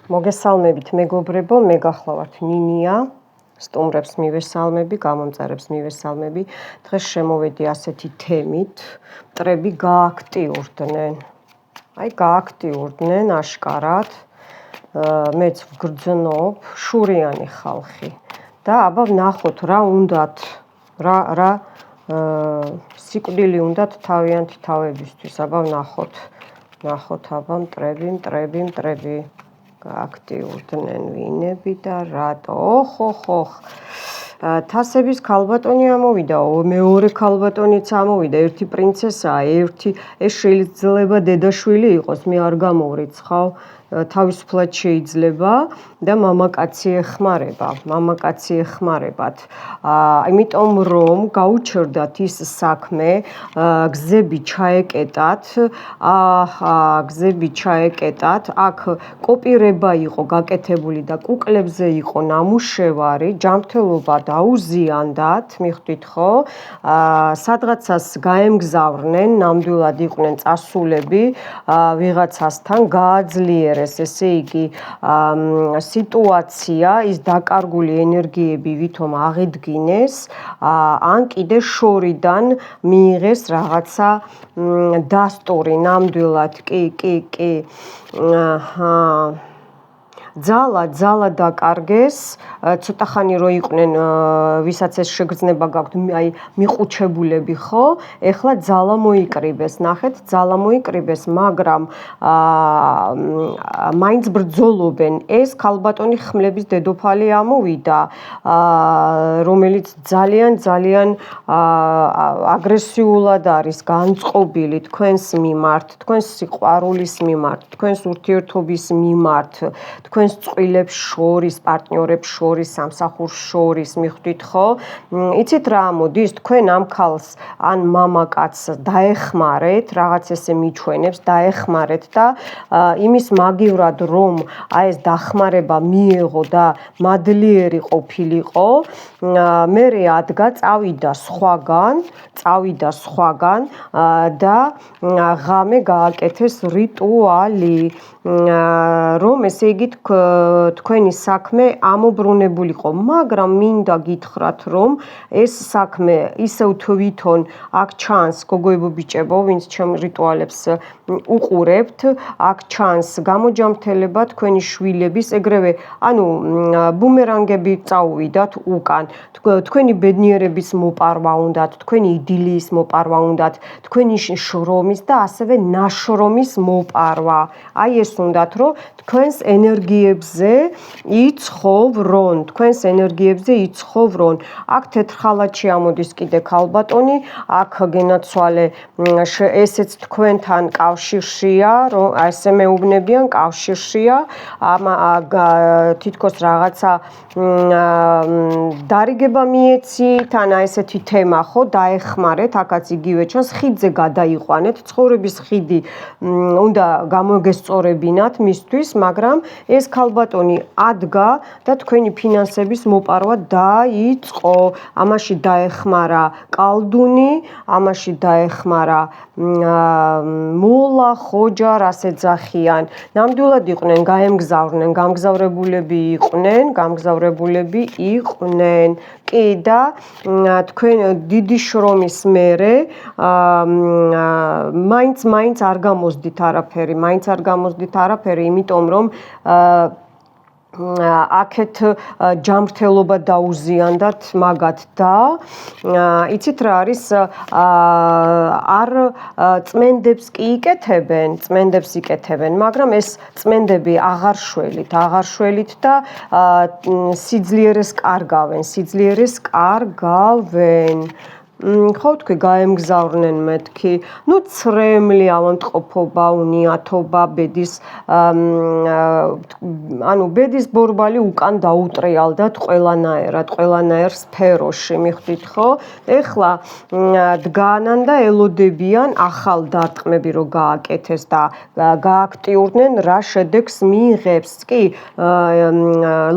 მოგესალმებით მეგობრებო, მე გახლავართ ნინია, სტუმრებს მივესალმები, გამომწერებს მივესალმები. დღეს შემოვედი ასეთი თემით, მტრები გააქტიურდნენ. გააქტიურდნენ აშკარად. მეც ვგრძნობ, შურიანი ხალხი. და აბა ვნახოთ რა უნდათ, რა სიკვდილი უნდათ თავიანთი თავებისთვის. აბა ვნახოთ აბა მტრები გააქტიურდნენ ვინები და რატო? ოხ. თასების ქალბატონი ამოვიდა, მეორე ქალბატონიც ამოვიდა, ერთი პრინცესაა, ეს შეიძლება დედაშვილი იყოს, მე არ გამოვრიცხავ, თავისუფლად შეიძლება და მამაკაცი ეხმარებათ. იმიტომ რომ გაუჩერდათ ის საქმე, გზები ჩაეკეტათ, აქ კოპირება იყო გაკეთებული და კუკლებზე იყო ნამუშევარი, ჯანმრთელობა დაუზიანდათ, მიხვდით ხო? სადღაცას გაემგზავრნენ, ნამდვილად იყვნენ წასულები ვიღაცასთან, გააძლიერეს, ესე იგი, სიტუაცია, ის დაკარგული ენერგიები ვითომ აღედგინეს, ან კიდე შორიდან მიიღეს რაღაცა დასტური, ნამდვილად, კი. ძალა დაკარგეს, ცოტა ხანი რო იყვნენ, ვისაც ეს შეგრძნება გაქვთ, მიყუჩებულები ხო? ეხლა ძალა მოიკრიბეს, ნახეთ, მაგრამ მაინც ბრძოლობენ. ეს ქალბატონი ხმლების დედოფალი ამოვიდა, რომელიც ძალიან აგრესიულად არის განწყობილი თქვენს მიმართ, თქვენს სიყვარულის მიმართ, თქვენს ურთიერთობის მიმართ, თქვენს წყვილებს შორის, პარტნიორებს შორის, სამსახურს შორის, მიხვდით ხო? იცით რა ამოდის? თქვენ ამ ქალს ან მამაკაცს დაეხმარეთ, რაღაც ესე მიჩვენებს, დაეხმარეთ და იმის მაგივრად რომ ეს დახმარება მიეღო და მადლიერი ყოფილიყო, მერე ადგა წავიდა სხვაგან და ღამე გააკეთეს რიტუალი, რომ ესე იგი თქვენი საქმე ამობრუნებულიყო, მაგრამ მინდა გითხრათ, რომ ეს საქმე ისევ თვითონ აქ ჩანს, გოგოებო ბიჭებო, ვინც ჩემ რიტუალებს უყურებთ, აქ ჩანს გამოჯამრთელება თქვენი შვილების, ეგრევე, ბუმერანგები წაუვიდათ უკან, თქვენი ბედნიერების მოპარვა უნდათ, თქვენი იდილიის მოპარვა უნდათ, თქვენი შრომის და ასევე ნაშრომის მოპარვა. ეს უნდათ, რომ თქვენს ენერგიებზე იცხოვრონ. აქ თეთრ ხალათში ამოდის კიდე ქალბატონი, აქ გენაცვალე, ესეც თქვენთან კავშირშია, რომ ესე მეუბნებიან, კავშირშია, თითქოს რაღაცა დარიგება მიეცით, ესეთი თემა ხო, დაეხმარეთ, აქაც იგივე ჩანს, ხიდზე გადაიყვანეთ, ცხოვრების ხიდი უნდა გამოგესწორებინათ მისთვის, მაგრამ ეს ქალბატონი ადგა და თქვენი ფინანსების მოპარვა დაიწყო. ამაში დაეხმარა კალდუნი, ამაში დაეხმარა მოლა, ხოჯარ, ასე ძახიან. ნამდვილად იყვნენ, გამგზავრებულები იყვნენ. კი და თქვენ დიდი შრომის მერე მაინც არ გამოსდით არაფერი, იმიტომ რომ აქეთ ჯანმრთელობა დაუზიანდათ მაგათ და იცით რა არის, არ წმენდებს კი იკეთებენ, მაგრამ ეს წმენდები აღარ შველით და სიძლიერეს კარგავენ. ხო თქვი გაემგზავრნენ მეთქი, ცრემლი ავადმყოფობა, უნიათობა, ბედის ბორბალი უკან დაუტრიალდათ ყველანაირ სფეროში, მიხვდით ხო? ეხლა დგანან და ელოდებიან ახალ დარტყმები რო გააკეთეს და გააქტიურდნენ, რა შედეგს მიიღებს. კი,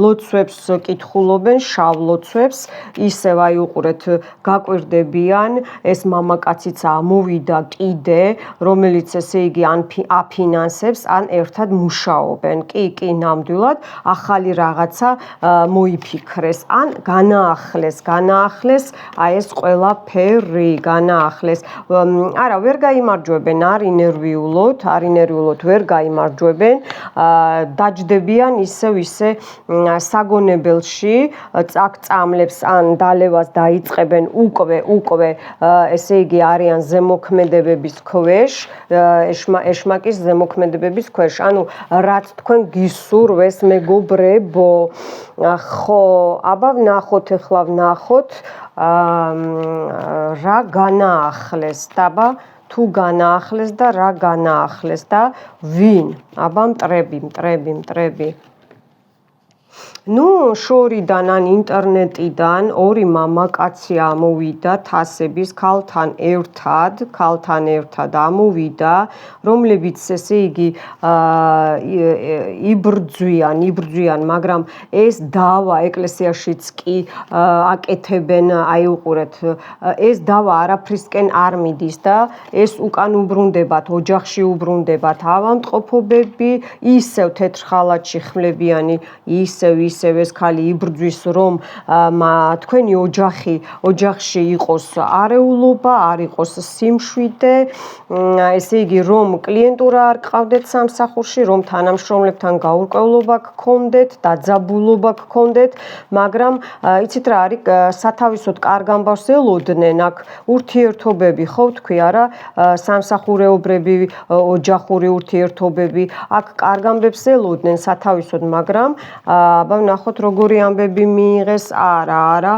ლოცვებს კითხულობენ, შავ ლოცვებს, ისევ უყურეთ, გაკვირდები იწებიან, ეს მამაკაციც ამოვიდა კიდე, რომელიც ესე იგი ან აფინანსებს, ან ერთად მუშაობენ. კი, ნამდვილად, ახალი რაღაცა მოიფიქრეს, ან განაახლეს აი ეს ყველაფერი, განაახლეს. არა, ვერ გაიმარჯვებენ, არ ინერვიულოთ, ვერ გაიმარჯვებენ, დაჯდებიან ისე საგონებელში, წამლებს ან დალევას დაიწყებენ უკვე ესე იგი არიან ზემოქმედებების ქვეშ, ეშმაკის ზემოქმედებების ქვეშ. ანუ რაც თქვენ გისურვეს მეგობრებო, ხო, აბა ვნახოთ რა განაახლეს, დაბა თუ განაახლეს და რა განაახლეს და ვინ? აბა მტრები. შორიდან ან ინტერნეტიდან ორი მამაკაცი ამოვიდა თასების ქალთან ერთად ამოვიდა, რომლებიც ესე იგი იბრძვიან, მაგრამ ეს დავა ეკლესიაშიც კი აკეთებენ, აი უყურეთ, ეს დავა არაფრისკენ არ მიდის და ეს უკან უბრუნდებათ, ოჯახში უბრუნდებათ ავადმყოფობები, ისევ თეთრ ხალათში ხმლებიანი, ისევ ეს ქალი იბრძვის, რომ თქვენი ოჯახში იყოს არეულობა, არ იყოს სიმშვიდე, ესე იგი, რომ კლიენტურა არ გყავდეთ სამსახურში, რომ თანამშრომლებთან გაურკვევლობა გქონდეთ, დაძაბულობა გქონდეთ, მაგრამ იცით რა არის, სათავისოდ კარგ ამბავს ელოდნენ, აქ ურთიერთობები, ხო ვთქვი, არა, სამსახურეობრივი, ოჯახური ურთიერთობები, აქ კარგ ამბებს ელოდნენ სათავისოდ, მაგრამ ვნახოთ როგორი ამბები მიიღეს, არა,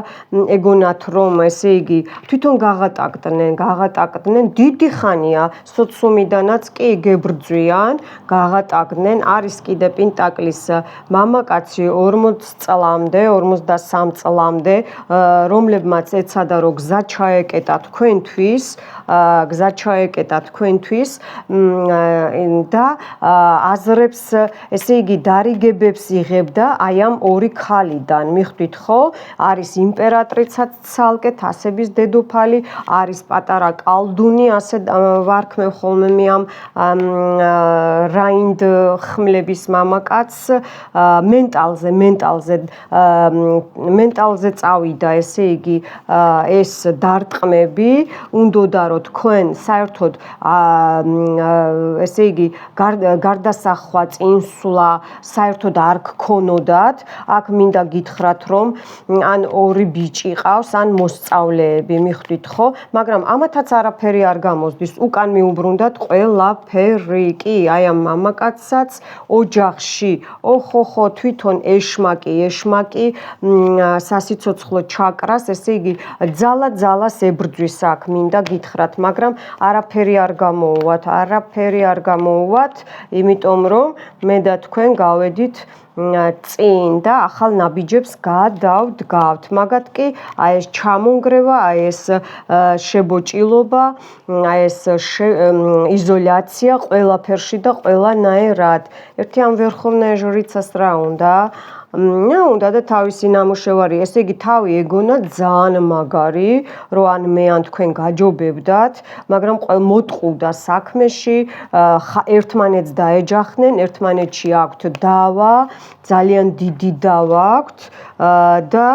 ეგონათ რომ ესე იგი თვითონ გაღატაკდნენ, დიდი ხანია სოციუმიდანაც კი გებრძვიან, გაღატაკდნენ, არის კიდე პენტაკლის მამაკაცი 53 წლამდე, რომლებმაც ეცადა რომ გზა ჩაეკეტა თქვენთვის და აზრებს, ესე იგი დარიგებებს იღებდა აი ამ ორი ქალიდან, მიხვდით ხო? არის იმპერატრიცაც ცალკე თასების დედოფალი, არის პატარა კალდუნი, ასე ვარქმევ ხოლმე მე ამ რაინდ ხმლების მამაკაცს, მენტალზე წავიდა, ესე იგი ეს დარტყმები, უნდოდა რომ თქვენ საერთოდ ესე იგი გარდასახვა, წინსვლა საერთოდ არ გქონოდათ, აქ მინდა გითხრათ რომ ან ორი ბიჭი ყავს, ან მოსწავლეები, მიხვდით ხო? მაგრამ ამათაც არაფერი არ გამოსდის, უკან მიუბრუნდათ ყველაფერი, კი, აი ამ მამაკაცსაც ოჯახში, ხო, თვითონ ეშმაკი სასიცოცხლო ჩაკრას, ესე იგი ძალას ებრძვის, აქ მინდა გითხრათ, მაგრამ არაფერი არ გამოუვათ, იმიტომ რომ მე და თქვენ გავედით წინ და ახალ ნაბიჯებს გადავდგავთ, მაგათ კი აი ეს ჩამონგრევა, აი ეს შებოჭილობა, აი ეს იზოლაცია ყველაფერში და ყველანაირად. ერთი ამ ვერხოვნაია ჟრიცას რა უნდა? უნდა და თავისი ნამუშევარი, ესე იგი თავი ეგონა ძალიან მაგარი, რომ ან მე ან თქვენ გაჯობებდათ, მაგრამ მოტყუდა საქმეში, ერთმანეთს დაეჯახნენ, ერთმანეთში აქვთ დავა, ძალიან დიდი დავა აქვთ და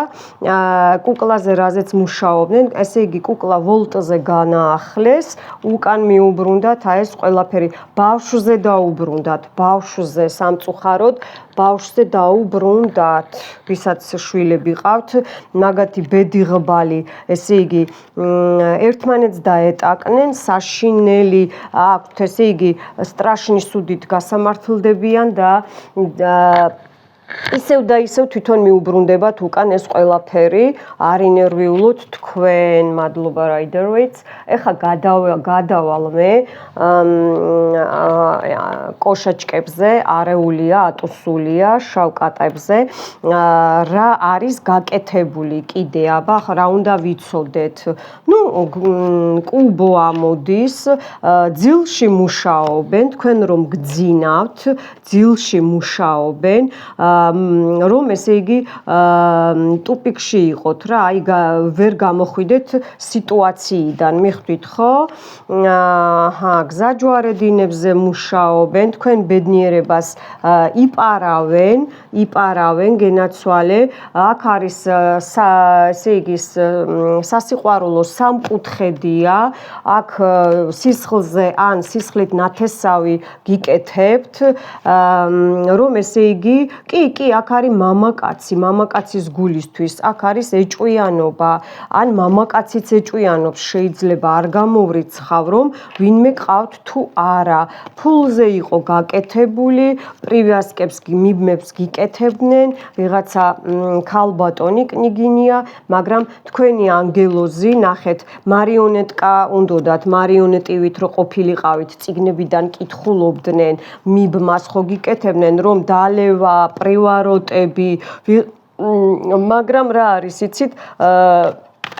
კუკლაზე რაზეც მუშაობდნენ, ესე იგი კუკლა ვოლტზე განაახლეს, უკან მიუბრუნდათ აი ეს ყველაფერი, ბავშვზე დაუბრუნდათ, სამწუხაროდ ბავშვზე დაუბრუნდათ, ვისაც შვილები ყავთ, მაგათი ბედიღბალი, ესე იგი ერთმანეთს დაეტაკნენ, საშინელი აქვთ, ესე იგი სტრაშნი სუდით გასამართლდებიან და ისევ და ისევ თვითონ მიუბრუნდებათ უკან ეს ყველაფერი, არ ინერვიულოთ თქვენ, მადლობა რაიდერვეიც. ეხლა გადავალ მე კოშაჭკებზე, არეულია, ატუსულია, შავკატებზე, რა არის გაკეთებული კიდე, აბა რა უნდა ვიცოდეთ. კუბო ამოდის, ძილში მუშაობენ, თქვენ რომ გძინავთ, ძილში მუშაობენ, რომ ესე იგი ტუპიკში იყოთ რა, აი ვერ გამოხვიდეთ სიტუაციიდან, მიხვდით ხო? გზაჯვარედინებზე მუშაობენ, თქვენ ბედნიერებას იპარავენ გენაცვალე, აქ არის ესე იგი სასიყვარულო სამკუთხედია, აქ სისხლზე ან სისხლით ნათესავი გიკეთებთ, რომ ესე იგი, კი, აქ არის მამაკაცის გულისთვის, აქ არის ეჭვიანობა, ან მამაკაციც ეჭვიანობს, შეიძლება არ გამოვრიცხავ, რომ ვინმე ყავთ თუ არა. ფულზე იყო გაკეთებული, პრივიასკებს მიბმებს გიკეთებდნენ, ვიღაცა ქალბატონი კნიგინია, მაგრამ თქვენი ანგელოზი, ნახეთ, მარიონეტკა უნდოდათ, მარიონეტივით რო ყოფილიყავით, წიგნებიდან კითხულობდნენ, მიბმას ხო გიკეთებდნენ, რომ დალევა, პრივაროტები, მაგრამ რა არის, იცით,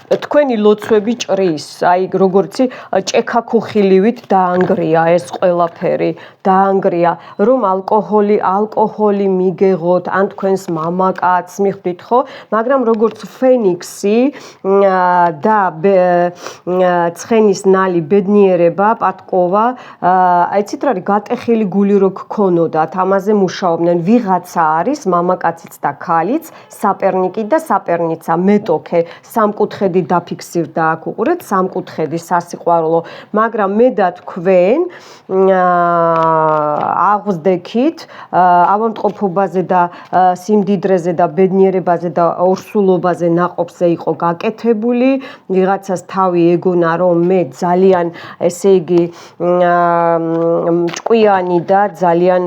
თქვენი ლოცვები ჭრის, აი როგორცი ჭექაქუხილივით დაანგრია ეს ყველაფერი, რომ ალკოჰოლი მიგეღოთ, ან თქვენს მამაკაცს, მიხვდით ხო? მაგრამ როგორც ფენიქსი და ცხენის ნალი ბედნიერება, პატკოვა, აიცით რა არის, გატეხილი გული რო გქონოდათ, ამაზე მუშაობდნენ, ვიღაცა არის, მამაკაციც და ქალიც, საპერნიკი და საპერნიცა, მეტოქე, სამკუთხედი დაფიქსირდა აქ უყურეთ, სამკუთხედი სასიყვარულო, მაგრამ მე და თქვენ აღვძდექით ავადმყოფობაზე და სიმდიდრეზე და ბედნიერებაზე და ორსულობაზე ნაყოფზე იყო გაკეთებული, ვიღაცას თავი ეგონა, რომ მე ძალიან ესე იგი ჭკვიანი და ძალიან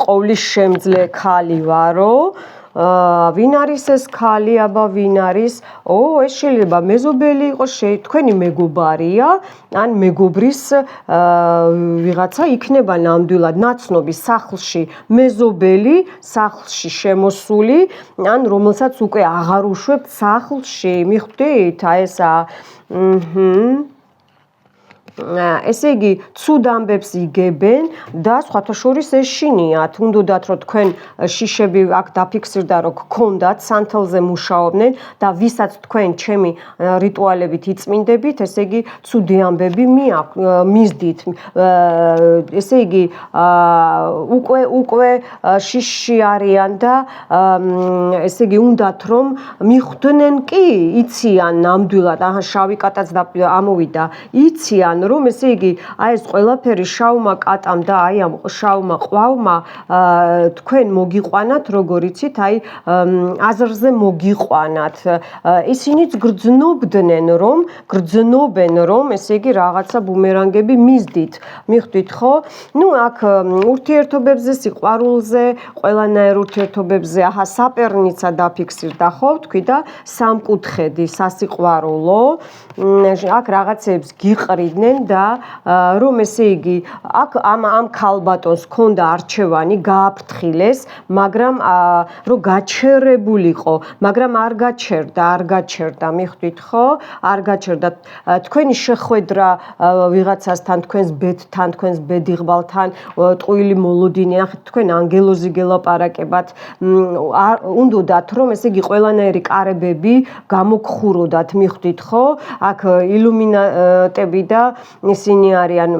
ყოვლის შემძლე ქალი ვარო, ვინ არის ეს ქალი, აბა ვინ არის? ეს შეიძლება მეზობელი იყოს, თქვენი მეგობარია, ან მეგობრის ვიღაცა იქნება ნამდვილად ნაცნობი სახლში მეზობელი, სახლში შემოსული, ან რომელსაც უკვე აღარ უშვებთ სახლში, მიხვდით? აი ესა ესე იგი, ცუდ ამბებს იგებენ და სხვათა შორის ეშინიათ. უნდათ რომ თქვენ შიშები აქ დაფიქსირდა, რომ გქონდათ, სანთელზე მუშაობდნენ და ვისაც თქვენ ჩემი რიტუალებით იწმინდებით, ესე იგი, ცუდი ამბები მისდით. ესე იგი, უკვე შიში არიან და ესე იგი, უნდათ რომ მიხვდნენ კი, იციან ნამდვილად, შავი კატაც ამოვიდა, იციან რომ ესე იგი აი ეს ყველაფერი შავმა კატამ და აი ამ შავმა ყვავმა თქვენ მოგიყვანათ, როგორ იცით, აი აზრზე მოგიყვანათ. ისინიც გრძნობენ, რომ ესე იგი რაღაცა ბუმერანგები მისდით. მიხვდით ხო? ნუ აქ ურთიერთობებზე, სიყვარულზე, ყველანაირ ურთიერთობებზე, საპერნიცა დაფიქსირდა ხო, თქვი და სამკუთხედი სასიყვარულო. აქ რაღაცებს გიყრიდნენ და რომ ესე იგი აქ ამ ქალბატონს ჰქონდა არჩევანი გააფრთხილეს, მაგრამ რომ გაჩერებულიყო, მაგრამ არ გაჩერდა, მიხვდით ხო? არ გაჩერდა. თქვენი შეხვედრა ვიღაცასთან, თქვენს ბედთან, თქვენს ბედიღბალთან, ტყუილი მოლოდინი, ნახეთ, თქვენ ანგელოზი გელაპარაკებათ, უნდათ რომ ესე იგი ყველანაირი კარებები გამოგხუროდათ, მიხვდით ხო? აქ ილუმინატები და ისინი არიან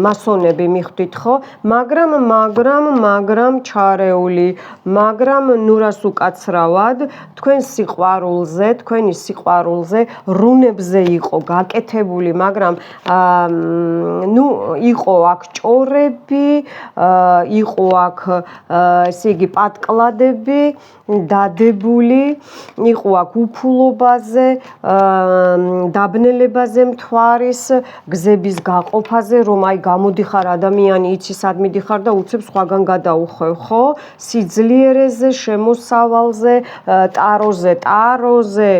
მასონები, მიხვდით ხო? მაგრამ ჩარეული, მაგრამ ნურას უკაცრავად თქვენი სიყვარულზე რუნებზე იყო გაკეთებული, მაგრამ ნუ იყო აქ ჭორები, იყო აქ ესე იგი პატკლადები დადებული, იყო აქ უფულობაზე, დაბნელებაზე მთვარის, გზების გაყოფაზე, რომ აი გამოდიხარ ადამიანი, იცი სად მიდიხარ და უცებ სხვაგან გადაუხვევ, ხო? სიძლიერეზე, შემოსავალზე, ტაროზე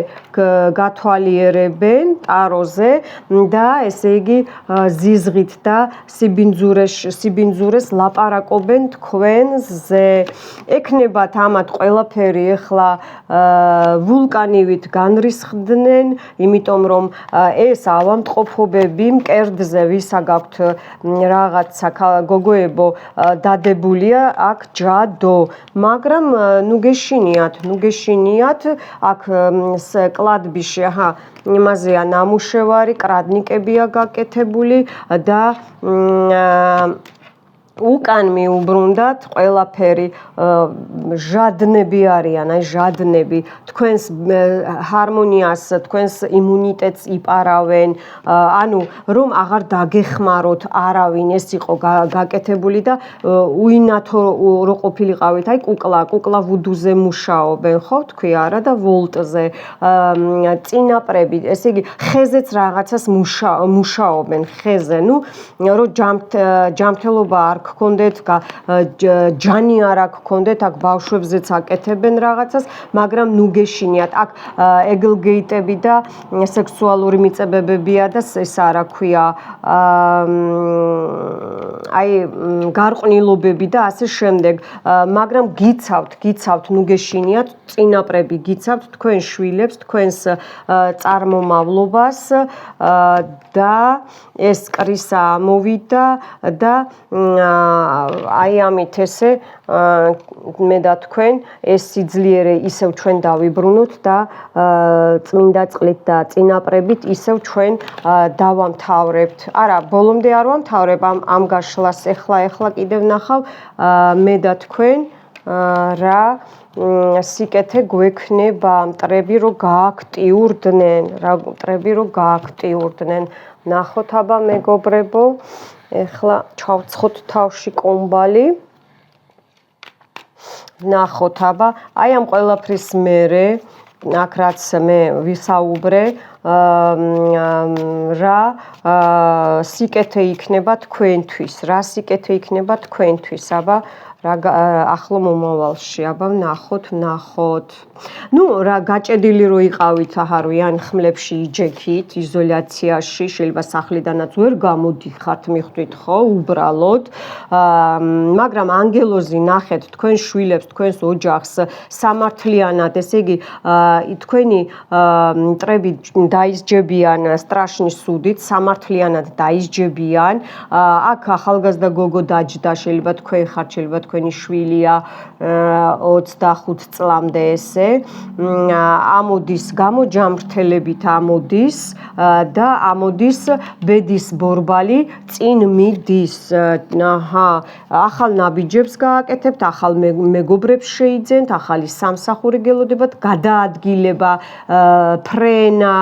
გათვალიერებენ, ტაროზე და ესე იგი ზიზღით და სიბინძურეს ლაპარაკობენ თქვენზე. ექნებათ ამათ ყველაფერი ეხლა ვულკანივით განრისხდნენ, იმიტომ რომ ეს ავადმყოფობა მფლობები მკერდზე ვისა გაქვთ რაღაცა გოგოებო დადებულია აქ ჯადო მაგრამ ნუ გეშინიათ აქ კლადბიში იმაზეა ნამუშევარი კრადნიკებია გაკეთებული და უკან მიუბრუნდათ ყველაფერი ჟადნები არიან, აი ჟადნები, თქვენს ჰარმონიას, თქვენს იმუნიტეტს იპარავენ, ანუ რომ აღარ დაგეხმაროთ არავინ, ეს იყო გაკეთებული და უინათო რო ყოფილიყავით, აი კუკლა ვუდუზე მუშაობენ, ხო, თქვი არა და ვოლტზე, წინაპრები, ესე იგი, ხეზეც რაღაცას მუშაობენ, ხეზე, ნუ რო ჯანმრთელობა არ გქონდეთ, ჯანი არ გქონდეთ, აქ ბავშვებზეც აკეთებენ რაღაცას, მაგრამ ნუ გეშინიათ, აქ ეგლგეიტები და სექსუალური მიწებებებია და ეს არა ქვია, აი გარყვნილობები და ასე შემდეგ, მაგრამ გიცავთ, ნუ გეშინიათ, წინაპრები გიცავთ თქვენ შვილებს, თქვენს წარმომავლობას და ეს კრისა ამოვიდა და აი ამით ესე მე და თქვენ ეს სიძლიერე ისევ ჩვენ დავიბრუნოთ და წმინდა წყლით და წინაპრებით ისევ ჩვენ დავამთავრებთ. არა, ბოლომდე არ ვამთავრებ ამ გაშლას ეხლა კიდევ ნახავ მე და თქვენ რა სიკეთე გვექნება მტრები რო გააქტიურდნენ, ნახოთ აბა მეგობრებო, ეხლა ჩავცხოთ თავში კომბალი. ნახოთ აბა, აი ამ ყველაფრის მერე, აქ რაც მე ვისაუბრე, რა სიკეთე იქნება თქვენთვის, აბა რა ახლო მომავალში, აბა ვნახოთ. ნუ რა გაჭედილი რო იყავით აჰარვიან ხმლებში იჯექით, იზოლაციაში, შეიძლება სახლიდანაც ვერ გამოდიხართ, მიხვდით ხო, უბრალოდ, მაგრამ ანგელოზი ნახეთ თქვენ შვილებს, თქვენს ოჯახს სამართლიანად, ესე იგი, თქვენი მტრები დაისჯებიან სტრაშნის სუდით, სამართლიანად დაისჯებიან, აქ ახალგაზრდა გოგო დაჯდა, შეიძლება თქვენ ხართ, შეიძლება თქვენი შვილია 25 წლამდე ესე ამოდის გამოჯამრთელებით ამოდის და ამოდის ბედის ბორბალი წინ მიდის ახალ ნაბიჯებს გააკეთებთ, ახალ მეგობრებს შეიძენთ, ახალი სამსახური გელოდებათ, გადაადგილება, ფრენა,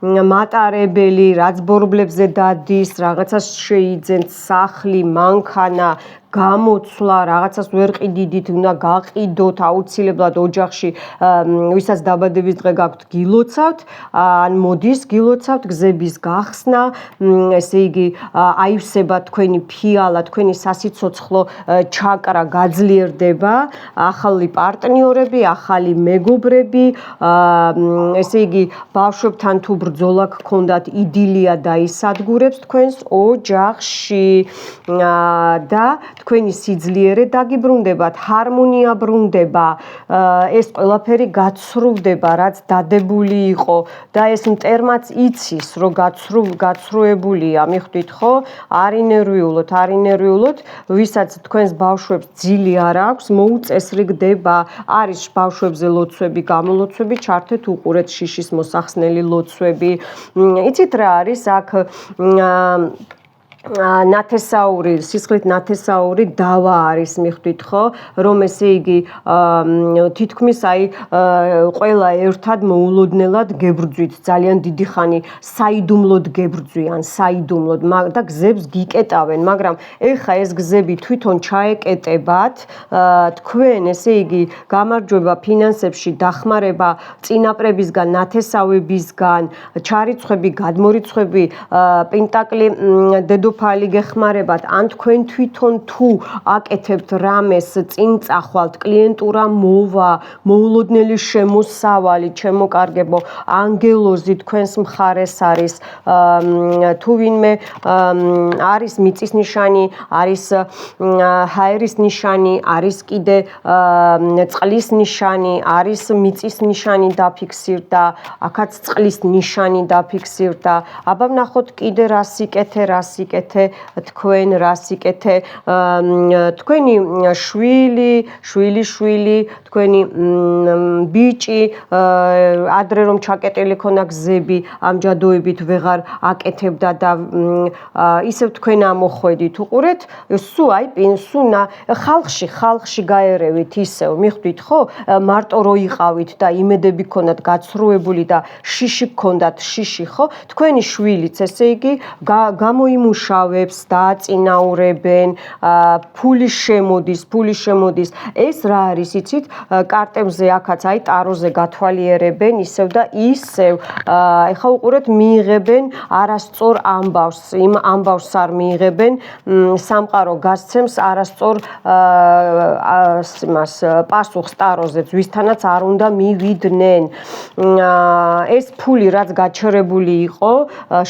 მატარებელი, რაც ბორბლებზე დადის, რაღაცას შეიძენთ, სახლი, მანქანა, გამოცვლა, რაღაცას ვერ ყიდიდით, უნდა გაყიდოთ აუცილებლად ოჯახში, ვისაც დაბადების დღე გაქვთ, გილოცავთ, ან მოდის გილოცავთ, გზების გახსნა, ესე იგი, აივსება თქვენი ფიალა, თქვენი სასიცოცხლო ჩაკრა გაძლიერდება, ახალი პარტნიორები, ახალი მეგობრები, ესე იგი, ბავშვებთან თუ ბრძოლა გქონდათ, იდილია დაისადგურებს თქვენს ოჯახში და თქვენი სიძლიერე დაგიბრუნდებათ, ჰარმონია ბრუნდება, ეს ყველაფერი გაცრუვდება, რაც დადებული იყო და ეს მტერმაც იცის, რომ გაცრუებულია, მიხვდით ხო? არ ინერვიულოთ, ვისაც თქვენს ბავშვებს ძილი არ აქვს, მოუწესრიგდება, არის ბავშვებზე ლოცვები, გამოლოცვები, ჩართეთ უყურეთ შიშის მოსახსნელი ლოცვები. იცით რა არის აქ ნათესაური, სისხლით ნათესაური დავა არის, მიხვდით ხო, რომ ესე იგი თითქმის აი ყველა ერთად მოულოდნელად გებრძვით, ძალიან დიდი ხანი საიდუმლოდ გებრძვიან, და გზებს გიკეტავენ, მაგრამ ეხა ეს გზები თვითონ ჩაეკეტებათ, თქვენ ესე იგი გამარჯვება ფინანსებში, დახმარება წინაპრებისგან, ნათესავებისგან, ჩარიცხვები, გადმორიცხვები, პენტაკლი, დედოფლ დედოფალი გეხმარებათ, ან თქვენ თვითონ თუ აკეთებთ რამეს წინ წახვალთ, კლიენტურა მოვა, მოულოდნელი შემოსავალი, ჩემო კარგებო, ანგელოზი თქვენს მხარეს არის, თუ ვინმე არის მიწის ნიშანი, არის ჰაერის ნიშანი, არის კიდე წყლის ნიშანი, არის მიწის ნიშანი დაფიქსირდა, აქაც წყლის ნიშანი დაფიქსირდა. აბა ვნახოთ კიდე რა სიკეთე თქვენ, რა სიკეთე თქვენი შვილი, თქვენი ბიჭი, ადრე რომ ჩაკეტილი ქონა გზები, ამჯადოებით ვეღარ აკეთებდა და ისევ თქვენ ამოხვედით, უყურეთ, სუ აი პინსუნა ხალხში გაერევით ისევ, მიხვდით ხო? მარტო რო იყავით და იმედები ქონდათ გაცრუებული და შიში გქონდათ შიში, ხო? თქვენი შვილიც ესე იგი გამოიმუშავებს, დააწინაურებენ, ფული შემოდის. ეს რა არის, იცით? კარტებზე აქაც აი ტაროზე გათვალიერებენ ისევ და ისევ. ეხლა უყურეთ, მიიღებენ არასწორ ამბავს, იმ ამბავს არ მიიღებენ, სამყარო გასცემს არასწორ პასუხს ტაროზეც, ვისთანაც არ უნდა მივიდნენ. ეს ფული რაც გაჩერებული იყო,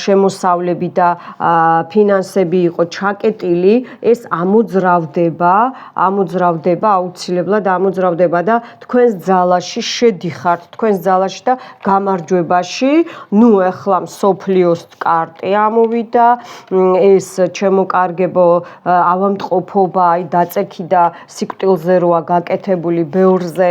შემოსავლები და ფინანსები იყო ჩაკეტილი, ეს ამოძრავდება, აუცილებლად ამოძრავდება და თქვენს ძალაში შედიხართ, თქვენს ძალაში და გამარჯვებაში. ნუ ეხლა მსოფლიოს კარტი ამოვიდა, ეს ჩემო კარგებო, ავადმყოფობა, აი დაწექი და სიკვდილზე როა გაკეთებული ბევრზე,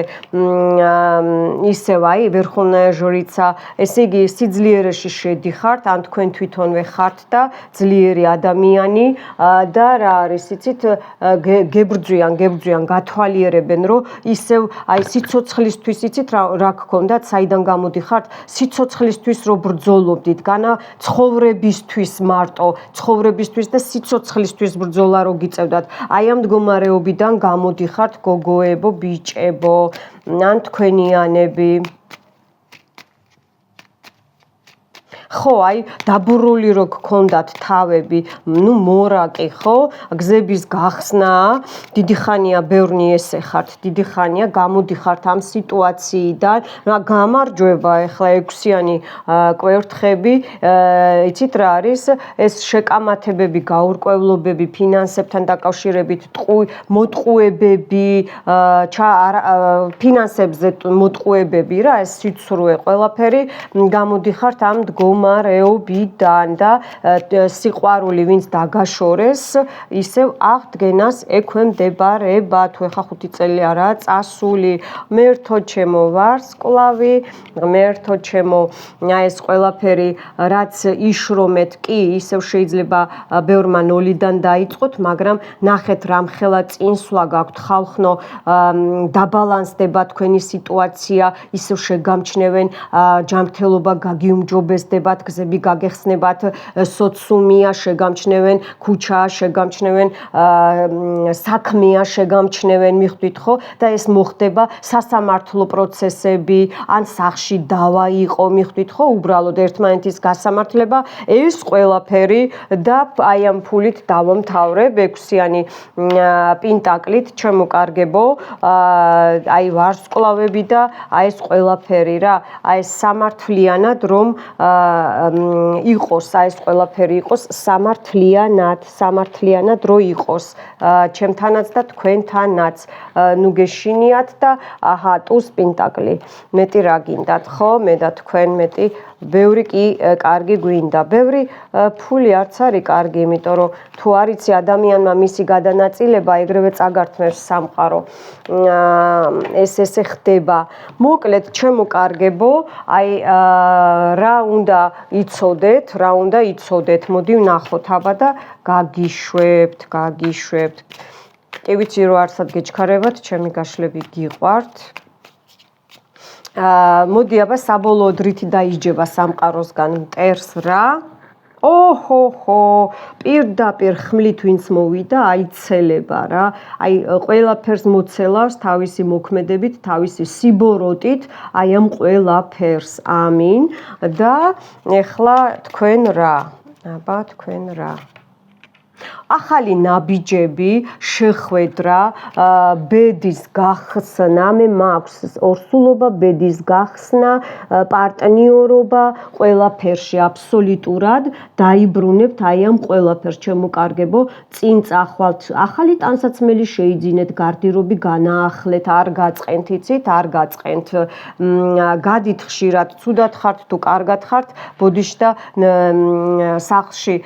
ისევ აი ვერხოვნაია ჟორიცა, ესე იგი სიძლიერეში შედიხართ, ან თქვენ თვითონვე ხართ და ძლიერი ადამიანი და რა არის, იცით, გებრძვიან, გათვალიერებენ, რომ ისევ აი სიცოცხლისთვის, იცით რა გქონდათ, საიდან გამოდიხართ, სიცოცხლისთვის რო ბრძოლობდით, განა ცხოვრებისთვის მარტო, ცხოვრებისთვის და სიცოცხლისთვის ბრძოლა რო გიწევდათ, აი ამ მდგომარეობიდან გამოდიხართ, გოგოებო, ბიჭებო, ან თქვენიანები. ხო, აი დაბურული რო გქონდათ თავები, ნუ მორაკი, ხო? გზების გახსნა, დიდი ხანია ბევრნი ესეხართ, დიდი ხანია გამოდიხართ ამ სიტუაციიდან. რა გამარჯვება ახლა 6-იანი კვერთხები, იცით რა არის? ეს შეკამათებები, გაურკვევლობები, ფინანსებთან დაკავშირებით, მოტყუებები, ფინანსებზე მოტყუებები რა, ეს სიცრუე ყველაფერი გამოდიხართ ამ მდგომარეობიდან და სიყვარული ვინც დაგაშორეს, ისევ აღდგენას ექვემდებარება. თუ ეხა 5 წელი არაა წასული, მერთო ჩემო ვარსკვლავი, მერთო ჩემო, ეს ყველაფერი რაც იშრომეთ კი, ისევ შეიძლება ბევრმა ნოლიდან დაიწყოთ, მაგრამ ნახეთ რამხელა წინსვლა გაქვთ ხალხნო, დაბალანსდება თქვენი სიტუაცია, ისევ შეგამჩნევენ, ჯანმრთელობა გაგიუმჯობესდება, გზები გაგეხსნებათ, სოციუმია შეგამჩნევენ, ქუჩაა შეგამჩნევენ, საქმეა შეგამჩნევენ, მიხვდით ხო? და ეს მოხდება სასამართლო პროცესები, ან სახში დავა იყო, მიხვდით ხო? უბრალოდ ერთმანეთის გასამართლება, ეს ყველაფერი და აი ამ ფულით დავამთავრებ 6-იანი პენტაკლით, ჩემო კარგებო, აი ვარსკვლავები და აი ეს ყველაფერი რა, აი ეს სამართლიანად რომ იყოს, აი ეს ყველაფერი იყოს სამართლიანად რო იყოს, ჩემთანაც და თქვენთანაც. ნუ გეშინიათ და აჰა, ტუს პენტაკლი. მეტი რა გინდათ, ხო? მე და თქვენ მეტი ბევრი კი კარგი გვინდა. ბევრი ფული არც არის კარგი, იმიტომ რომ თუ არიცი ადამიანმა მისი გადანაწილება, ეგრევე წაგართმევს სამყარო. ეს ესე ხდება. მოკლედ, ჩემო კარგებო, აი რა უნდა იცოდეთ, მოდი ვნახოთ აბა და გაგიშვებთ. კი ვიცი რომ არსად გეჩქარებათ, ჩემი გაშლები გიყვართ. მოდი აბა საბოლოოდ რითი დაიჯება სამყაროსგან მტერს რა. ოჰო, პირდაპირ ხმლით ვინც მოვიდა, აიცელება რა. აი ყველაფერს მოცელავს თავისი მოქმედებით, თავისი სიბოროტით, აი ამ ყველაფერს. ამინ. და ეხლა თქვენ რა? აბა თქვენ რა? ახალი ნაბიჯები, შეხვედრა, ბედის გახსნა, მე მაქვს ორსულობა, ბედის გახსნა, პარტნიორობა, ყველაფერში აბსოლუტურად დაიბრუნებთ აი ამ ყველაფერს, ჩემო კარგებო, წინ წახვალთ, ახალი ტანსაცმელი შეიძინეთ, გარდირობი განაახლეთ, არ გაწყენთ, იცით, არ გაწყენთ, გადით ხშირად, ცუდად ხართ თუ კარგად ხართ, ბოდიშთა სახლში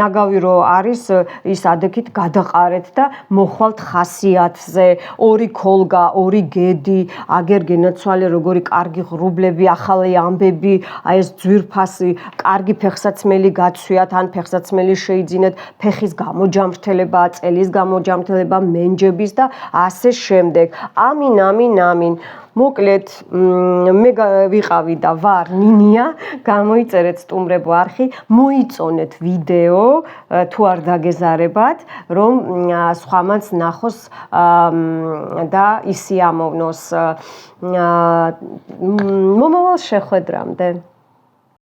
ნაგავი რო არის, ის ადექით გადაყარეთ და მოხვალთ ხასიათზე, ორი ქოლგა, ორი გედი, აგერ გენაცვალე როგორი კარგი ღრუბლები, ახალი ამბები, აი ეს ძვირფასი, კარგი ფეხსაცმელი გაცვიათ, ან ფეხსაცმელი შეიძინეთ, ფეხის გამოჯამრთელება, წელის გამოჯამრთელება, მენჯების და ასე შემდეგ. ამინ, ამინ, ამინ. მოკლედ, მე ვიყავი და ვარ ნინია, გამოიწერეთ სტუმრებო არხი, მოიწონეთ ვიდეო, თუ არ დაგეზარებათ, რომ სხვამაც ნახოს და ისიამოვნოს. მომავალ შეხვედრამდე.